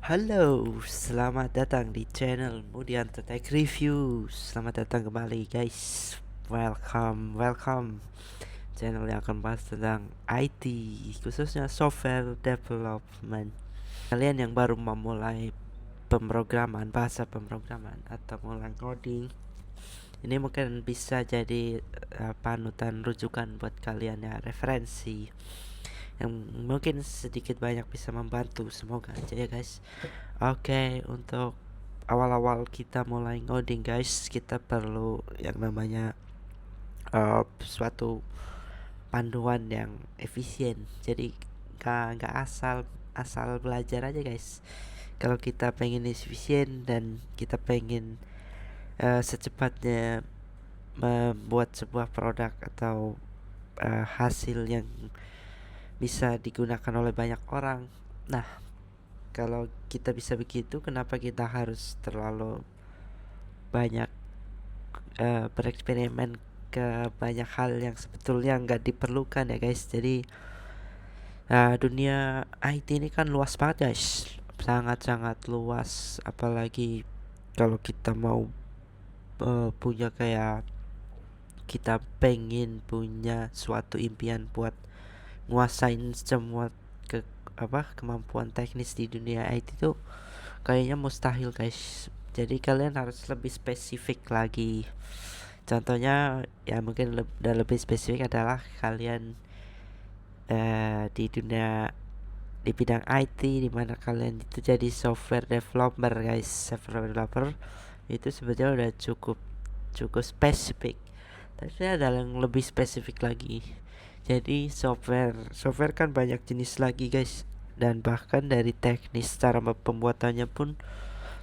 Halo, selamat datang di channel Mudianto Tech Review. Selamat datang kembali guys. Welcome. Channel yang akan bahas tentang IT, khususnya software development. Kalian yang baru memulai bahasa pemrograman atau mulai coding, ini mungkin bisa jadi panutan rujukan buat kalian ya, referensi yang mungkin sedikit banyak bisa membantu, semoga aja ya guys. Oke, untuk awal-awal kita mulai ngoding guys, kita perlu yang namanya suatu panduan yang efisien. Jadi nggak asal asal belajar aja guys. Kalau kita pengen efisien dan kita pengen secepatnya membuat sebuah produk atau hasil yang bisa digunakan oleh banyak orang. Nah, kalau kita bisa begitu, kenapa kita harus terlalu banyak bereksperimen ke banyak hal yang sebetulnya nggak diperlukan ya guys. Jadi dunia IT ini kan luas banget guys, sangat-sangat luas. Apalagi kalau kita mau punya kayak kita pengen punya suatu impian buat nguasain semua ke kemampuan teknis di dunia IT itu kayaknya mustahil guys. Jadi kalian harus lebih spesifik lagi. Contohnya ya mungkin lebih spesifik adalah kalian di dunia di bidang IT, di mana kalian itu jadi software developer guys. Software developer itu sebetulnya udah cukup cukup spesifik. Tapi ada yang lebih spesifik lagi. Jadi software kan banyak jenis lagi guys, dan bahkan dari teknis cara pembuatannya pun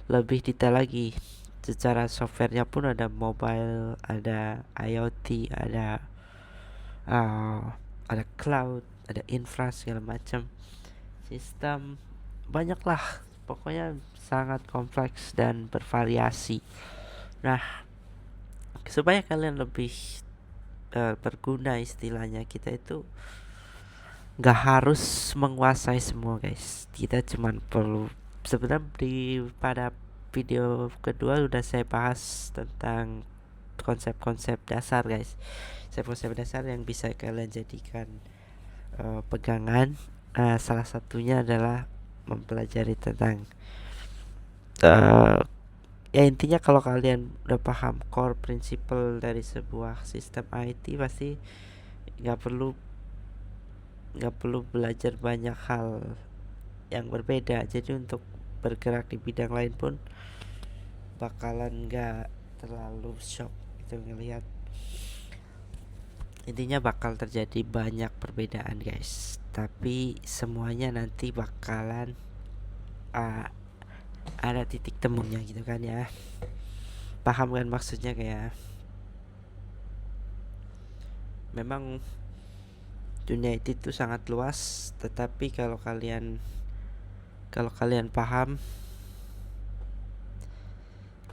lebih detail lagi. Secara softwarenya pun ada mobile, ada IoT, uh, ada cloud, ada infra segala macam sistem, banyak lah. Pokoknya sangat kompleks dan bervariasi. Nah, supaya kalian lebih berguna, istilahnya kita itu nggak harus menguasai semua guys. Kita cuman perlu, sebenarnya pada video kedua udah saya bahas tentang konsep-konsep dasar guys. Konsep-konsep dasar yang bisa kalian jadikan pegangan. Salah satunya adalah mempelajari tentang uh, ya intinya kalau kalian udah paham core principle dari sebuah sistem IT, pasti nggak perlu nggak perlu belajar banyak hal yang berbeda. Jadi untuk bergerak di bidang lain pun bakalan nggak terlalu shock itu ngelihat. Intinya bakal terjadi banyak perbedaan guys, tapi semuanya nanti bakalan uh, ada titik temunya gitu kan ya. Paham kan maksudnya? Kayak memang dunia itu sangat luas, tetapi kalau kalian paham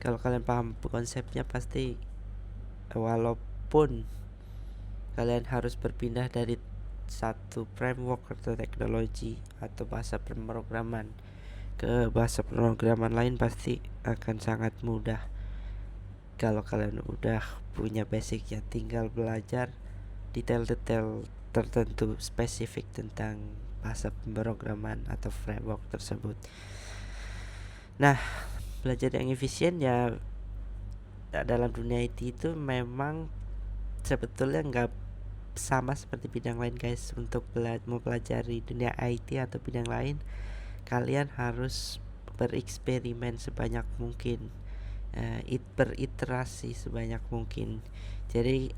kalau kalian paham konsepnya, pasti walaupun kalian harus berpindah dari satu framework atau teknologi atau bahasa pemrograman ke bahasa pemrograman lain, pasti akan sangat mudah. Kalau kalian udah punya basicnya, tinggal belajar detail-detail tertentu spesifik tentang bahasa pemrograman atau framework tersebut. Nah, belajar yang efisien ya dalam dunia IT itu memang sebetulnya nggak sama seperti bidang lain guys. Untuk mempelajari dunia IT atau bidang lain, kalian harus bereksperimen sebanyak mungkin, beriterasi sebanyak mungkin. Jadi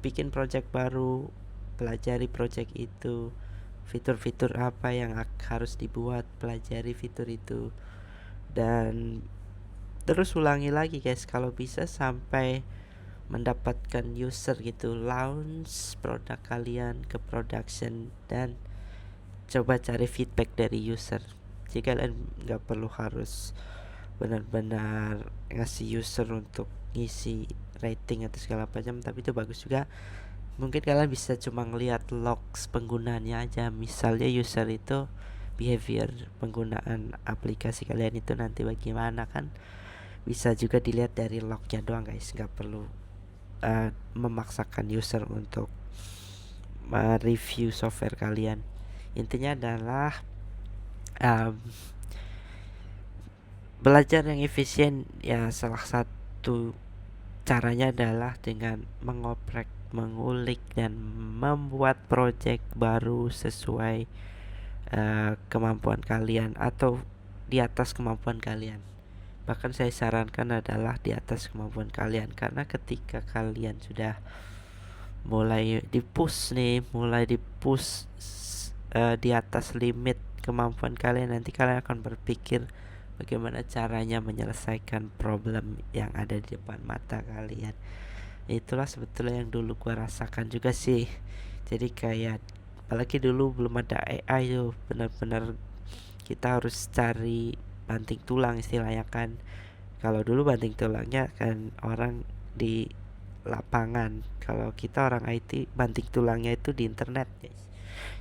bikin project baru, pelajari project itu, fitur-fitur apa yang harus dibuat, pelajari fitur itu, dan terus ulangi lagi guys kalau bisa sampai mendapatkan user gitu. Launch produk kalian ke production dan coba cari feedback dari user. Jadi kalian nggak perlu harus benar-benar ngasih user untuk ngisi rating atau segala macam, tapi itu bagus juga. Mungkin kalian bisa cuma ngelihat logs penggunaannya aja. Misalnya user itu behavior penggunaan aplikasi kalian itu nanti bagaimana kan bisa juga dilihat dari lognya doang guys, nggak perlu memaksakan user untuk review software kalian. Intinya adalah belajar yang efisien ya, salah satu caranya adalah dengan mengoprek, mengulik dan membuat project baru sesuai kemampuan kalian atau di atas kemampuan kalian. Bahkan saya sarankan adalah di atas kemampuan kalian, karena ketika kalian sudah mulai dipush di atas limit kemampuan kalian, nanti kalian akan berpikir bagaimana caranya menyelesaikan problem yang ada di depan mata kalian. Itulah sebetulnya yang dulu gua rasakan juga sih. Jadi kayak apalagi dulu belum ada AI tuh, benar-benar kita harus cari banting tulang istilahnya kan. Kalau dulu banting tulangnya kan orang di lapangan, kalau kita orang IT banting tulangnya itu di internet guys.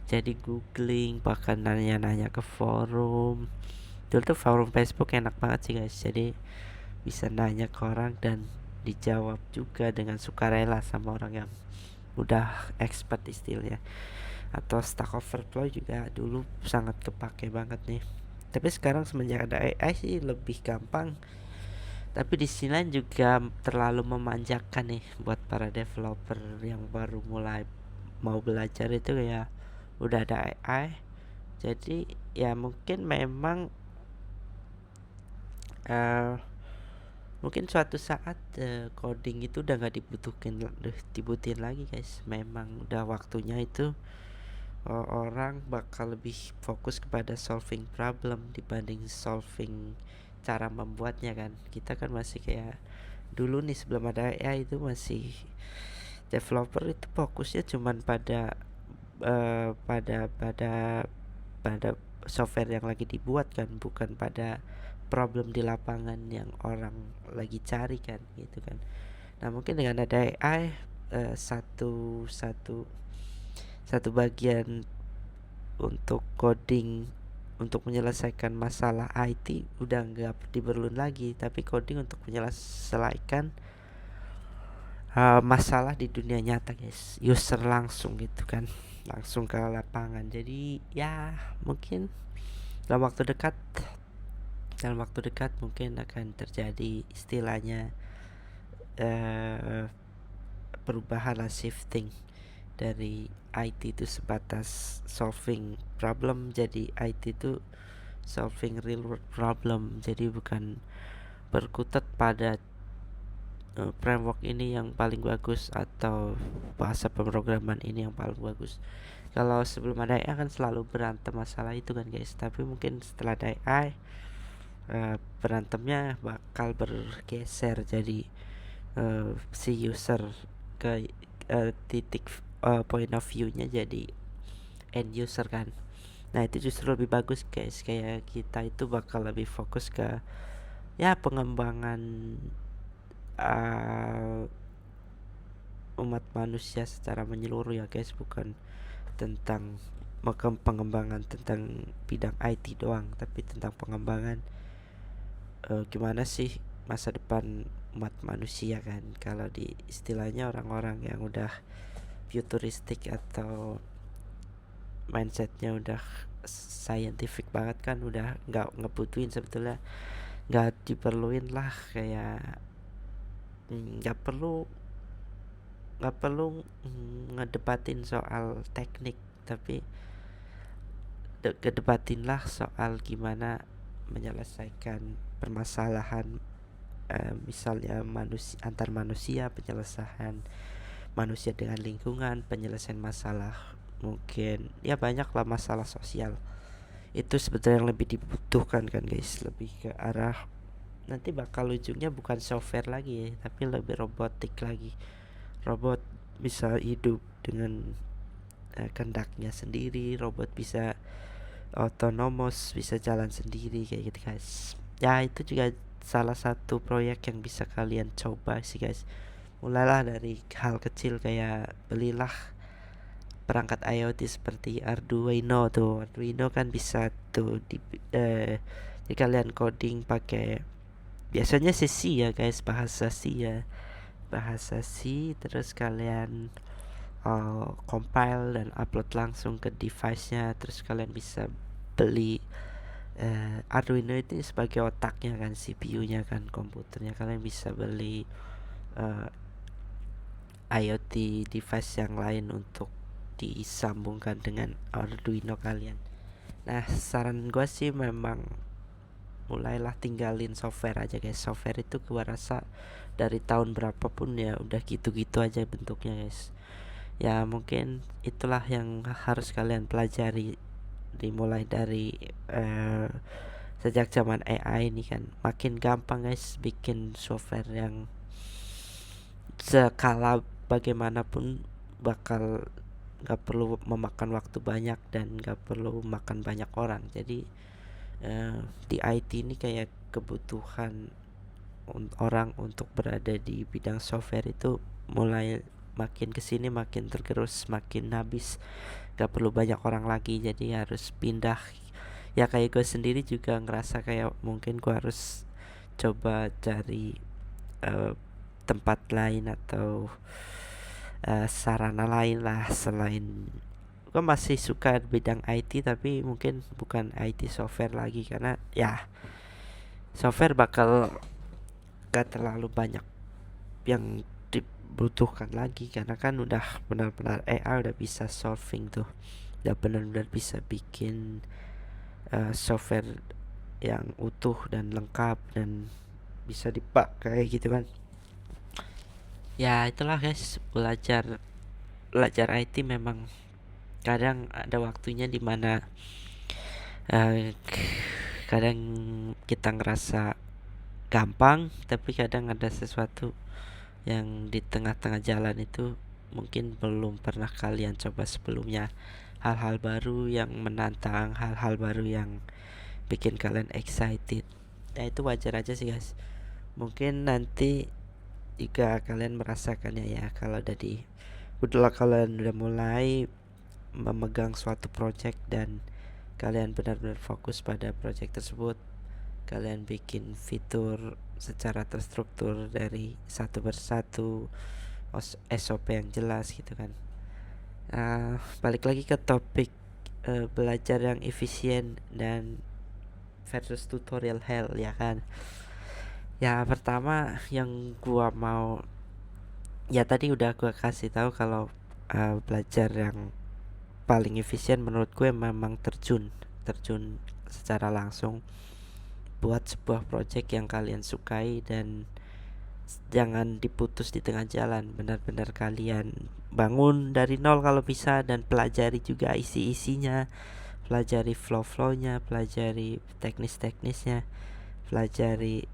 Jadi googling, bahkan nanya-nanya ke forum. Dulu tuh forum Facebook enak banget sih guys, jadi bisa nanya ke orang dan dijawab juga dengan sukarela sama orang yang udah expert istilahnya. Atau Stack Overflow juga dulu sangat kepake banget nih. Tapi sekarang semenjak ada AI sih lebih gampang. Tapi di sini juga terlalu memanjakan nih buat para developer yang baru mulai mau belajar itu ya, udah ada AI. Jadi ya mungkin memang mungkin suatu saat coding itu udah nggak dibutuhin lagi guys. Memang udah waktunya itu orang bakal lebih fokus kepada solving problem dibanding solving cara membuatnya kan. Kita kan masih kayak dulu nih sebelum ada AI itu masih developer itu fokusnya cuman pada pada software yang lagi dibuat kan, bukan pada problem di lapangan yang orang lagi cari kan gitu kan. Nah mungkin dengan ada AI satu bagian untuk coding untuk menyelesaikan masalah IT udah nggak diperlukan lagi, tapi coding untuk menyelesaikan masalah di dunia nyata guys, user langsung gitu kan, langsung ke lapangan. Jadi ya mungkin dalam waktu dekat mungkin akan terjadi istilahnya perubahan lah, shifting dari IT itu sebatas solving problem, jadi IT itu solving real world problem. Jadi bukan berkutat pada framework ini yang paling bagus atau bahasa pemrograman ini yang paling bagus. Kalau sebelum ada AI kan selalu berantem masalah itu kan guys, tapi mungkin setelah ada AI berantemnya bakal bergeser, jadi si user ke titik point of view-nya jadi end user kan. Nah itu justru lebih bagus guys, kayak kita itu bakal lebih fokus ke ya pengembangan umat manusia secara menyeluruh ya guys, bukan tentang pengembangan tentang bidang IT doang, tapi tentang pengembangan gimana sih masa depan umat manusia kan. Kalau di istilahnya orang-orang yang udah futuristik atau mindsetnya udah scientific banget kan, udah nggak ngebutuhin sebetulnya, nggak diperluin lah, kayak nggak perlu ngedebatin soal teknik, tapi kedebatinlah soal gimana menyelesaikan permasalahan misalnya antar manusia, penyelesaian manusia dengan lingkungan, penyelesaian masalah mungkin ya banyak lah masalah sosial. Itu sebetulnya yang lebih dibutuhkan kan guys, lebih ke arah nanti bakal ujungnya bukan software lagi ya, tapi lebih robotik lagi. Robot bisa hidup dengan kehendaknya sendiri, robot bisa otonomous, bisa jalan sendiri kayak gitu guys. Ya itu juga salah satu proyek yang bisa kalian coba sih guys. Mulailah dari hal kecil, kayak belilah perangkat IoT seperti Arduino tuh. Arduino kan bisa tuh jadi kalian coding pakai biasanya C ya guys, bahasa C ya, bahasa C, terus kalian compile dan upload langsung ke device-nya. Terus kalian bisa beli Arduino itu sebagai otaknya kan, CPU-nya kan, komputernya. Kalian bisa beli uh, IoT device yang lain untuk disambungkan dengan Arduino kalian. Nah, saran gue sih memang mulailah tinggalin software aja guys. Software itu gue rasa dari tahun berapapun ya udah gitu-gitu aja bentuknya guys. Ya mungkin itulah yang harus kalian pelajari, dimulai dari sejak zaman AI ini kan makin gampang guys bikin software yang skala bagaimanapun bakal gak perlu memakan waktu banyak dan gak perlu makan banyak orang. Jadi di IT ini kayak kebutuhan orang untuk berada di bidang software itu mulai makin kesini makin tergerus, makin habis, gak perlu banyak orang lagi. Jadi harus pindah. Ya kayak gue sendiri juga ngerasa kayak mungkin gue harus coba cari tempat lain atau sarana lain lah selain. Gue masih suka bidang IT tapi mungkin bukan IT software lagi, karena ya software bakal gak terlalu banyak yang dibutuhkan lagi, karena kan udah benar-benar AI udah bisa solving tuh, udah benar-benar bisa bikin software yang utuh dan lengkap dan bisa dipakai gitu kan. Ya itulah guys, belajar IT memang kadang ada waktunya dimana kadang kita ngerasa gampang, tapi kadang ada sesuatu yang di tengah-tengah jalan itu mungkin belum pernah kalian coba sebelumnya. Hal-hal baru yang menantang, hal-hal baru yang bikin kalian excited. Ya itu wajar aja sih guys. Mungkin nanti jika kalian merasakannya ya, kalau kalian udah mulai memegang suatu project dan kalian benar-benar fokus pada project tersebut, kalian bikin fitur secara terstruktur dari satu persatu, SOP yang jelas gitu kan. Balik lagi ke topik belajar yang efisien dan versus tutorial hell ya kan. Ya pertama yang gua mau, ya tadi udah gua kasih tahu kalau belajar yang paling efisien menurut gue memang terjun secara langsung buat sebuah project yang kalian sukai, dan jangan diputus di tengah jalan. Benar-benar kalian bangun dari nol kalau bisa, dan pelajari juga isi-isinya, pelajari flow-flownya, pelajari teknis-teknisnya, pelajari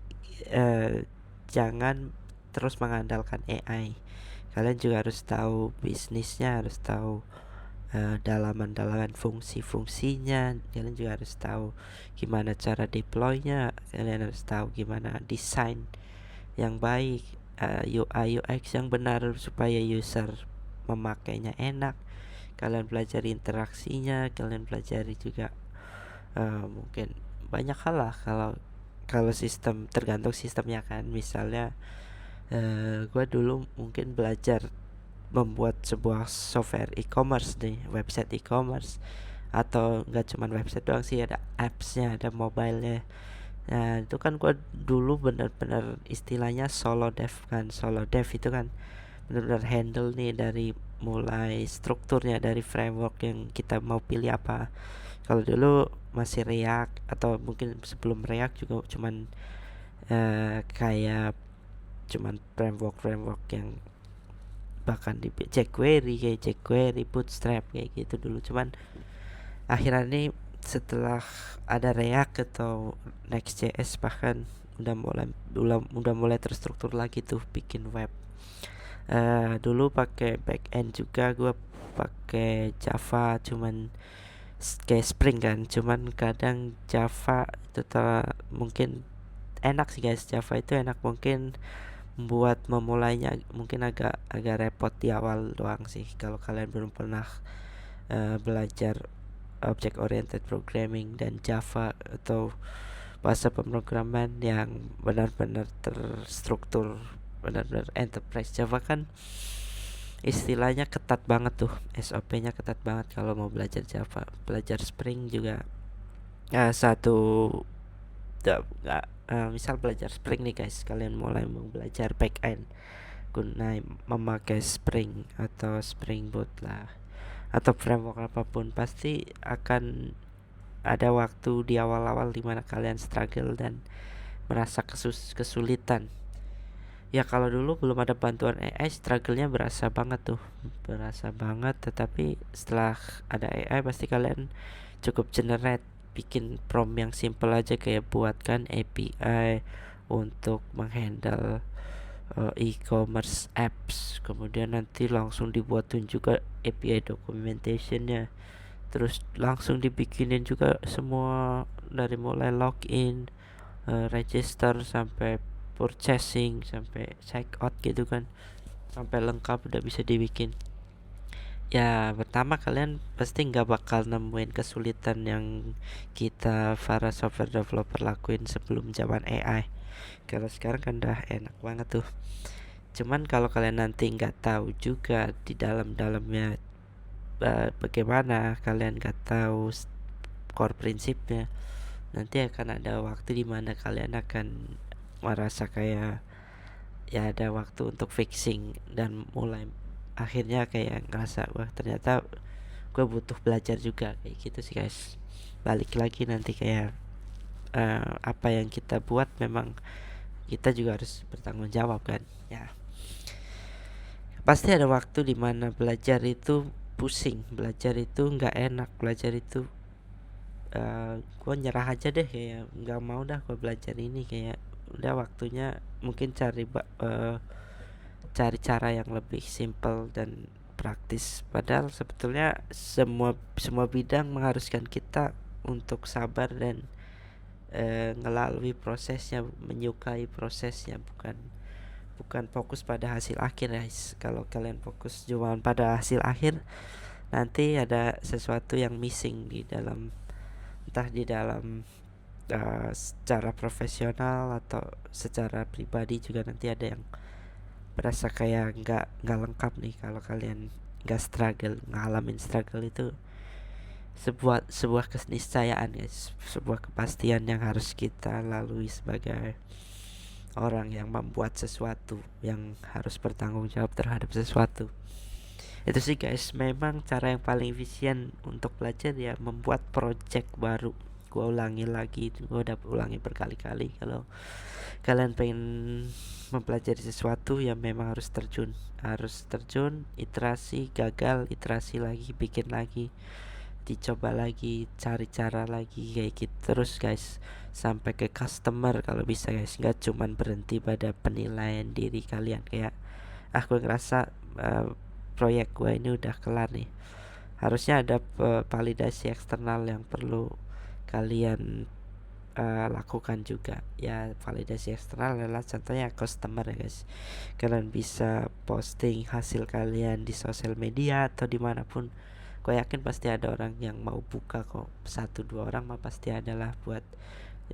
jangan terus mengandalkan AI. Kalian juga harus tahu bisnisnya, harus tahu dalaman-dalaman fungsi-fungsinya. Kalian juga harus tahu gimana cara deploynya. Kalian harus tahu gimana desain yang baik, UI UX yang benar supaya user memakainya enak. Kalian pelajari interaksinya, kalian pelajari juga mungkin banyak hal lah. Kalau sistem tergantung sistemnya kan. Misalnya gue dulu mungkin belajar membuat sebuah software e-commerce nih, website e-commerce, atau nggak cuma website doang sih, ada appsnya, ada mobilenya. Nah itu kan gue dulu benar-benar istilahnya solo dev kan. Solo dev itu kan benar-benar handle nih dari mulai strukturnya, dari framework yang kita mau pilih apa. Kalau dulu masih React, atau mungkin sebelum React juga cuman kayak cuman framework yang bahkan di jQuery, Bootstrap kayak gitu dulu. Cuman akhirnya ini setelah ada React atau Next.js bahkan udah mulai terstruktur lagi tuh bikin web. Dulu pakai backend juga, gue pakai Java, cuman kayak Spring kan. Cuman kadang Java itu mungkin enak sih guys, Java itu enak, mungkin buat memulainya mungkin agak agak repot di awal doang sih kalau kalian belum pernah belajar object oriented programming dan Java atau bahasa pemrograman yang benar-benar terstruktur, benar-benar enterprise. Java kan istilahnya ketat banget tuh, SOP-nya ketat banget kalau mau belajar Java. Belajar Spring juga satu misal belajar Spring nih guys, kalian mulai mau belajar backend guna memakai Spring atau Spring Boot lah atau framework apapun, pasti akan ada waktu di awal-awal dimana kalian struggle dan merasa kesulitan. Ya kalau dulu belum ada bantuan AI, struggle-nya berasa banget tuh, berasa banget. Tetapi setelah ada AI pasti kalian cukup generate, bikin prompt yang simple aja, kayak buatkan API untuk menghandle e-commerce apps, kemudian nanti langsung dibuatin juga API documentationnya, terus langsung dibikinin juga semua dari mulai login, register sampai purchasing sampai check out gitu kan, sampai lengkap udah bisa dibikin. Ya pertama kalian pasti nggak bakal nemuin kesulitan yang kita para software developer lakuin sebelum zaman AI. Kalau sekarang kan udah enak banget tuh. Cuman kalau kalian nanti nggak tahu juga di dalamnya bagaimana, kalian nggak tahu core prinsipnya, nanti akan ada waktu dimana kalian akan merasa kayak ya ada waktu untuk fixing dan mulai akhirnya kayak ngerasa wah ternyata gue butuh belajar juga, kayak gitu sih guys. Balik lagi nanti kayak apa yang kita buat memang kita juga harus bertanggung jawab kan ya. Pasti ada waktu dimana belajar itu pusing, belajar itu nggak enak, belajar itu gue nyerah aja deh, kayak nggak mau dah gue belajar ini, kayak udah waktunya mungkin cari cara yang lebih simple dan praktis. Padahal sebetulnya semua bidang mengharuskan kita untuk sabar dan ngelalui prosesnya, menyukai prosesnya, bukan fokus pada hasil akhir guys. Kalau kalian fokus cuma pada hasil akhir, nanti ada sesuatu yang missing di dalam, entah di dalam secara profesional atau secara pribadi juga nanti ada yang berasa kayak nggak lengkap nih kalau kalian nggak struggle, ngalamin struggle itu sebuah keniscayaan guys, sebuah kepastian yang harus kita lalui sebagai orang yang membuat sesuatu, yang harus bertanggung jawab terhadap sesuatu. Itu sih guys, memang cara yang paling efisien untuk belajar ya membuat project baru. Gue ulangi lagi, gue udah ulangi berkali-kali, kalau kalian pengen mempelajari sesuatu ya memang harus terjun, iterasi, gagal, iterasi lagi, bikin lagi, dicoba lagi, cari cara lagi, kayak gitu terus guys, sampai ke customer kalau bisa guys. Nggak cuman berhenti pada penilaian diri kalian kayak gue ngerasa proyek gue ini udah kelar nih, harusnya ada validasi eksternal yang perlu kalian lakukan juga. Ya validasi eksternal adalah contohnya customer ya guys. Kalian bisa posting hasil kalian di sosial media atau dimanapun, gue yakin pasti ada orang yang mau buka kok. 1-2 orang mah pasti adalah buat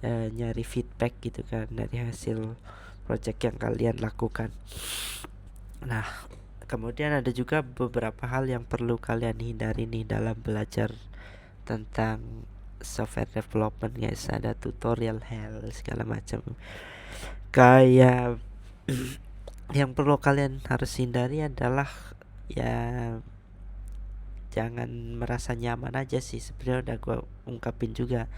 nyari feedback gitu kan dari hasil project yang kalian lakukan. Nah kemudian ada juga beberapa hal yang perlu kalian hindari nih dalam belajar tentang software development guys. Ada tutorial hell segala macam, kayak yang perlu kalian harus hindari adalah ya jangan merasa nyaman aja sih. Sebenarnya udah gue ungkapin juga,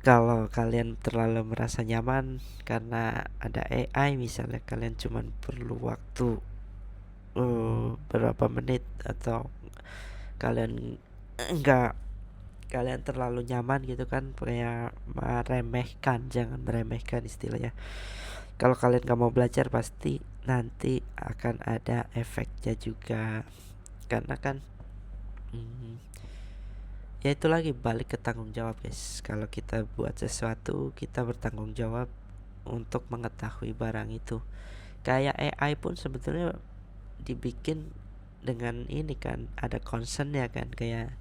kalau kalian terlalu merasa nyaman karena ada AI misalnya, kalian cuman perlu waktu berapa menit, atau kalian kalian terlalu nyaman gitu kan, kayak meremehkan, jangan meremehkan istilahnya. Kalau kalian gak mau belajar pasti nanti akan ada efeknya juga, karena kan ya itu lagi balik ke tanggung jawab guys. Kalau kita buat sesuatu, kita bertanggung jawab untuk mengetahui barang itu. Kayak AI pun sebetulnya dibikin dengan ini kan, ada concernnya kan, kayak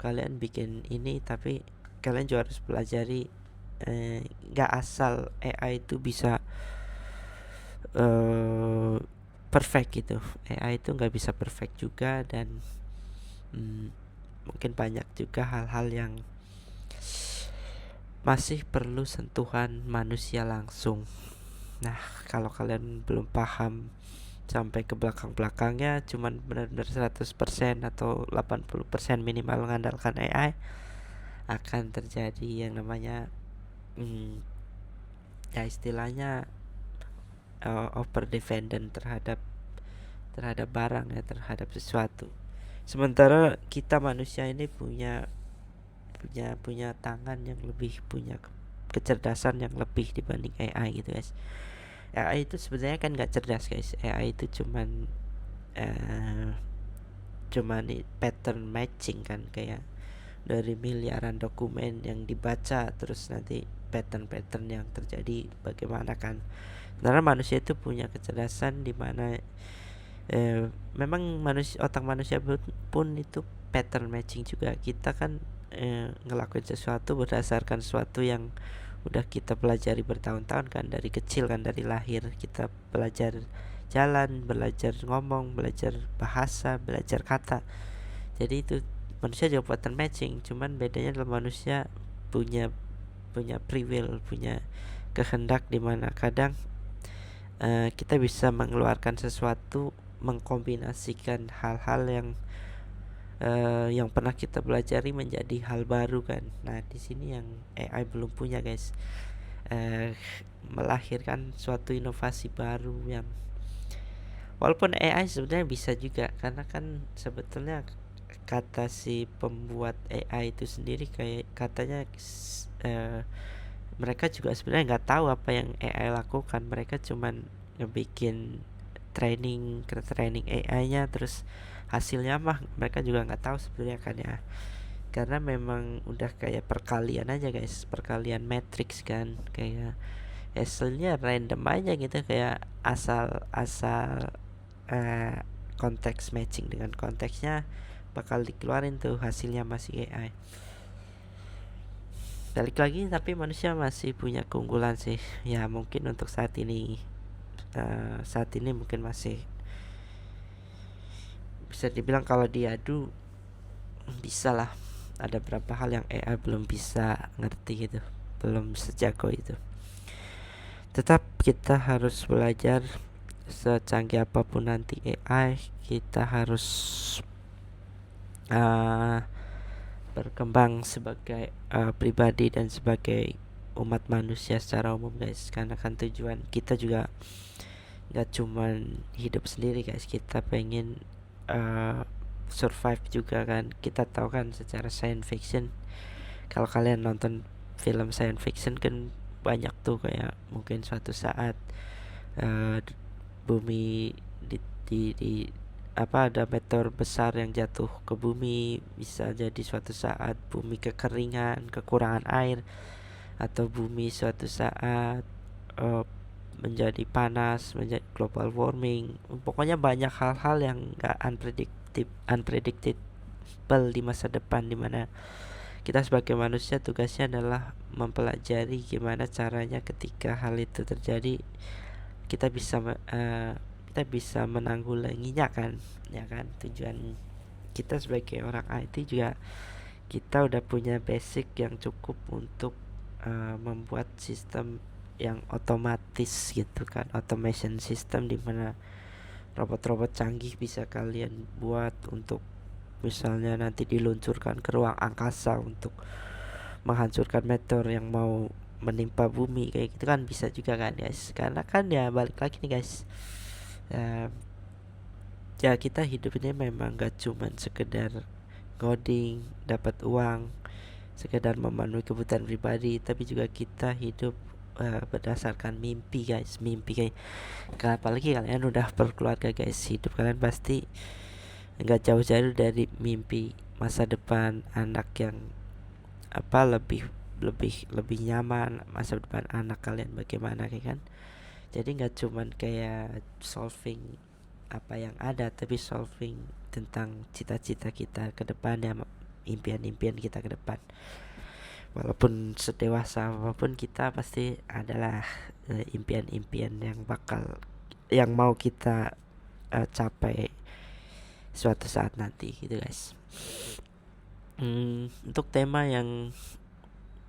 kalian bikin ini tapi kalian juga harus pelajari, nggak asal AI itu bisa uh, perfect gitu. AI itu nggak bisa perfect juga, dan mungkin banyak juga hal-hal yang masih perlu sentuhan manusia langsung. Nah, kalau kalian belum paham sampai ke belakang-belakangnya, cuman benar-benar 100% atau 80% minimal mengandalkan AI, akan terjadi yang namanya ya istilahnya over dependent terhadap barang ya, terhadap sesuatu. Sementara kita manusia ini punya tangan yang lebih, punya kecerdasan yang lebih dibanding AI gitu guys. AI itu sebenarnya kan nggak cerdas guys. AI itu cuman pattern matching kan, kayak dari miliaran dokumen yang dibaca, terus nanti pattern-pattern yang terjadi bagaimana kan. Karena manusia itu punya kecerdasan di mana memang otak manusia pun itu pattern matching juga. Kita kan ngelakuin sesuatu berdasarkan sesuatu yang udah kita pelajari bertahun-tahun kan, dari kecil kan, dari lahir kita belajar jalan, belajar ngomong, belajar bahasa, belajar kata. Jadi itu manusia juga pattern matching, cuman bedanya adalah manusia punya punya free will, punya kehendak, di mana kadang kita bisa mengeluarkan sesuatu, mengkombinasikan hal-hal yang pernah kita pelajari menjadi hal baru kan. Nah, di sini yang AI belum punya guys, melahirkan suatu inovasi baru yang walaupun AI sebenarnya bisa juga, karena kan sebetulnya kata si pembuat AI itu sendiri kayak katanya mereka juga sebenarnya nggak tahu apa yang AI lakukan. Mereka cuman ngebikin training AI-nya, terus hasilnya mah mereka juga nggak tahu sebenarnya kan ya, karena memang udah kayak perkalian aja guys, perkalian matrix kan, kayak hasilnya random aja gitu, kayak asal konteks matching dengan konteksnya bakal dikeluarin tuh hasilnya masih AI. Balik lagi, tapi manusia masih punya keunggulan sih ya, mungkin untuk saat ini mungkin masih bisa dibilang kalau diadu bisa lah. Ada beberapa hal yang AI belum bisa ngerti gitu, belum sejago itu. Tetap kita harus belajar, secanggih apapun nanti AI, kita harus berkembang sebagai pribadi dan sebagai umat manusia secara umum guys. Karena kan tujuan kita juga nggak cuman hidup sendiri guys, kita pengen survive juga kan. Kita tahu kan secara science fiction, kalau kalian nonton film science fiction kan banyak tuh, kayak mungkin suatu saat bumi di ada meteor besar yang jatuh ke bumi, bisa jadi suatu saat bumi kekeringan, kekurangan air, atau bumi suatu saat menjadi panas, menjadi global warming. Pokoknya banyak hal-hal yang gak unpredictable di masa depan, dimana kita sebagai manusia tugasnya adalah mempelajari gimana caranya ketika hal itu terjadi, kita bisa menanggulanginya kan, ya kan. Tujuan kita sebagai orang IT juga, kita udah punya basic yang cukup untuk membuat sistem yang otomatis gitu kan, automation system, di mana robot-robot canggih bisa kalian buat untuk misalnya nanti diluncurkan ke ruang angkasa untuk menghancurkan meteor yang mau menimpa bumi, kayak gitu kan bisa juga kan guys. Karena kan ya balik lagi nih guys, ya kita hidup ini memang gak cuman sekedar coding, dapat uang, sekedar memenuhi kebutuhan pribadi, tapi juga kita hidup berdasarkan mimpi guys. Mimpi kayak, apalagi kalian udah berkeluarga guys, hidup kalian pasti nggak jauh-jauh dari mimpi masa depan anak yang lebih lebih lebih nyaman. Masa depan anak kalian bagaimana kayak kan. Jadi nggak cuman kayak solving apa yang ada, tapi solving tentang cita-cita kita ke depannya, impian-impian kita ke depan. Walaupun sedewasa apapun kita pasti adalah impian-impian yang mau kita capai suatu saat nanti gitu guys. Untuk tema yang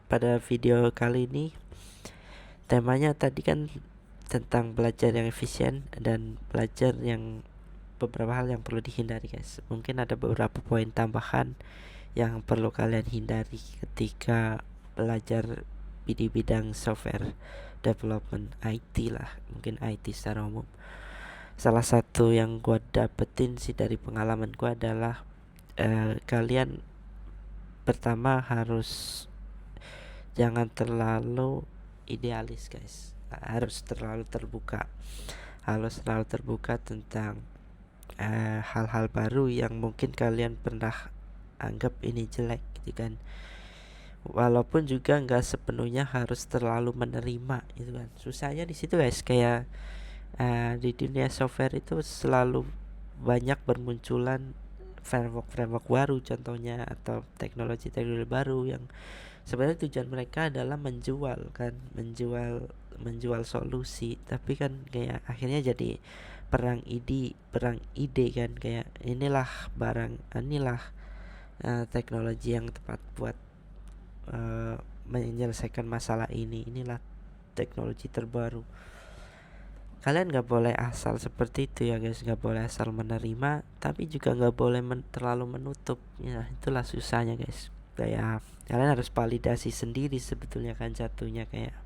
pada video kali ini, temanya tadi kan tentang belajar yang efisien dan belajar yang beberapa hal yang perlu dihindari guys. Mungkin ada beberapa poin tambahan yang perlu kalian hindari ketika belajar di bidang software development IT lah, mungkin IT secara umum. Salah satu yang gue dapetin sih dari pengalaman gue adalah kalian pertama harus jangan terlalu idealis guys, harus terlalu terbuka tentang hal-hal baru yang mungkin kalian pernah anggap ini jelek gitu kan. Walaupun juga nggak sepenuhnya harus terlalu menerima gitu kan. Susahnya di situ guys, kayak di dunia software itu selalu banyak bermunculan framework baru contohnya, atau teknologi baru yang sebenarnya tujuan mereka adalah menjual solusi, tapi kan kayak akhirnya jadi perang ide kan, kayak inilah teknologi yang tepat buat menyelesaikan masalah inilah teknologi terbaru. Kalian nggak boleh asal seperti itu ya guys, nggak boleh asal menerima, tapi juga nggak boleh terlalu menutup. Ya itulah susahnya guys. Kayak kalian harus validasi sendiri sebetulnya kan jatuhnya kayak.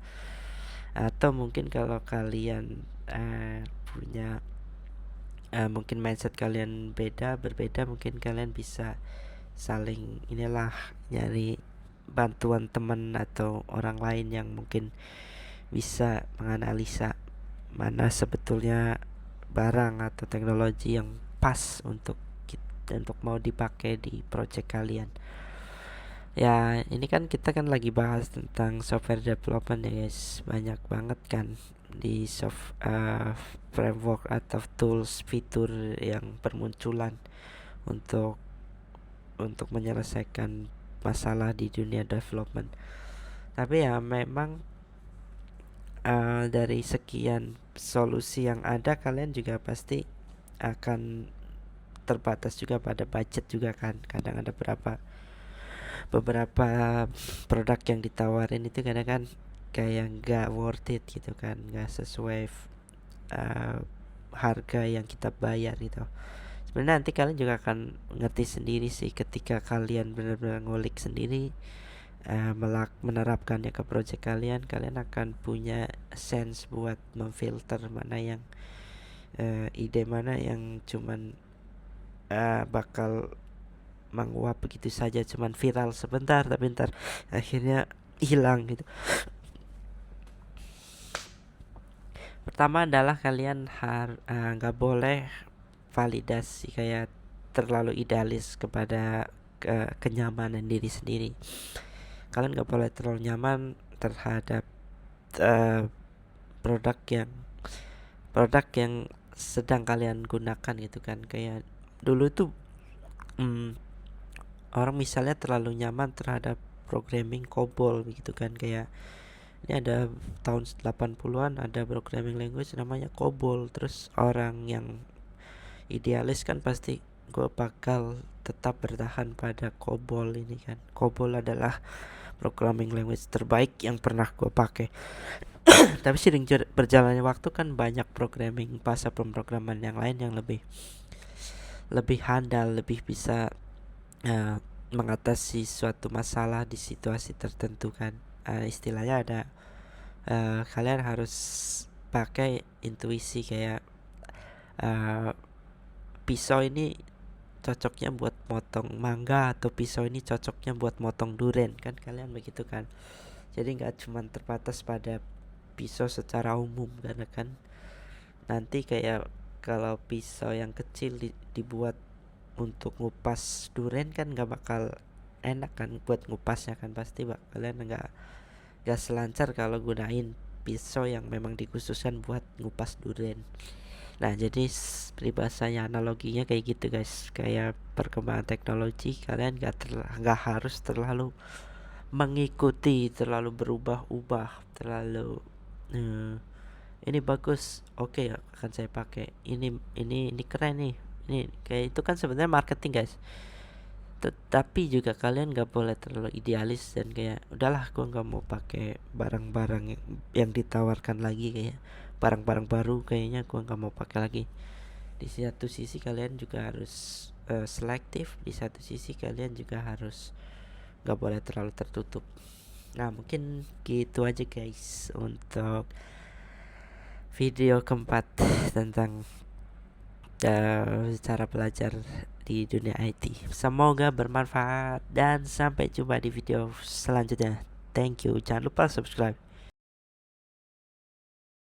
Atau mungkin kalau kalian punya mungkin mindset kalian berbeda, mungkin kalian bisa saling nyari bantuan teman atau orang lain yang mungkin bisa menganalisa mana sebetulnya barang atau teknologi yang pas untuk mau dipakai di project kalian. Ya ini kan kita kan lagi bahas tentang software development ya guys, banyak banget kan di framework atau tools fitur yang bermunculan untuk menyelesaikan masalah di dunia development. Tapi ya memang dari sekian solusi yang ada, kalian juga pasti akan terbatas juga pada budget juga kan. Kadang ada beberapa produk yang ditawarin itu kadang kan kayak nggak worth it gitu kan, nggak sesuai harga yang kita bayar gitu. Sebenarnya nanti kalian juga akan ngerti sendiri sih ketika kalian benar-benar ngulik sendiri, menerapkannya ke project kalian akan punya sense buat memfilter mana yang ide mana yang cuman bakal menguap begitu saja, cuman viral sebentar tapi ntar akhirnya hilang gitu. Pertama adalah kalian nggak boleh validasi kayak terlalu idealis kepada kenyamanan diri sendiri. Kalian gak boleh terlalu nyaman terhadap produk yang sedang kalian gunakan gitu kan. Kayak dulu tuh orang misalnya terlalu nyaman terhadap programming COBOL gitu kan, kayak ini ada tahun 80-an ada programming language namanya COBOL. Terus orang yang idealis kan pasti gue bakal tetap bertahan pada COBOL ini kan. COBOL adalah programming language terbaik yang pernah gue pakai. Tapi seiring berjalannya waktu kan banyak bahasa pemrograman yang lain yang lebih handal, lebih bisa mengatasi suatu masalah di situasi tertentu kan. Istilahnya ada kalian harus pakai intuisi kayak pisau ini cocoknya buat motong mangga atau pisau ini cocoknya buat motong duren kan, kalian begitu kan. Jadi nggak cuma terbatas pada pisau secara umum, karena kan nanti kayak kalau pisau yang kecil dibuat untuk ngupas duren kan nggak bakal enak kan buat ngupasnya kan, pasti kalian nggak selancar kalau gunain pisau yang memang dikhususkan buat ngupas durian. Nah, jadi peribahasanya analoginya kayak gitu guys. Kayak perkembangan teknologi, kalian nggak harus terlalu mengikuti, terlalu berubah-ubah, terlalu ini bagus, oke, akan saya pakai. Ini keren nih. Ini kayak itu kan sebenarnya marketing guys. Tetapi juga kalian nggak boleh terlalu idealis dan kayak udahlah, gue nggak mau pakai barang-barang yang ditawarkan lagi, kayak barang-barang baru kayaknya gue nggak mau pakai lagi. Di satu sisi kalian juga harus selektif, di satu sisi kalian juga harus nggak boleh terlalu tertutup. Nah, mungkin gitu aja guys untuk video keempat tentang cara belajar di dunia IT. Semoga bermanfaat dan sampai jumpa di video selanjutnya. Thank you. Jangan lupa subscribe.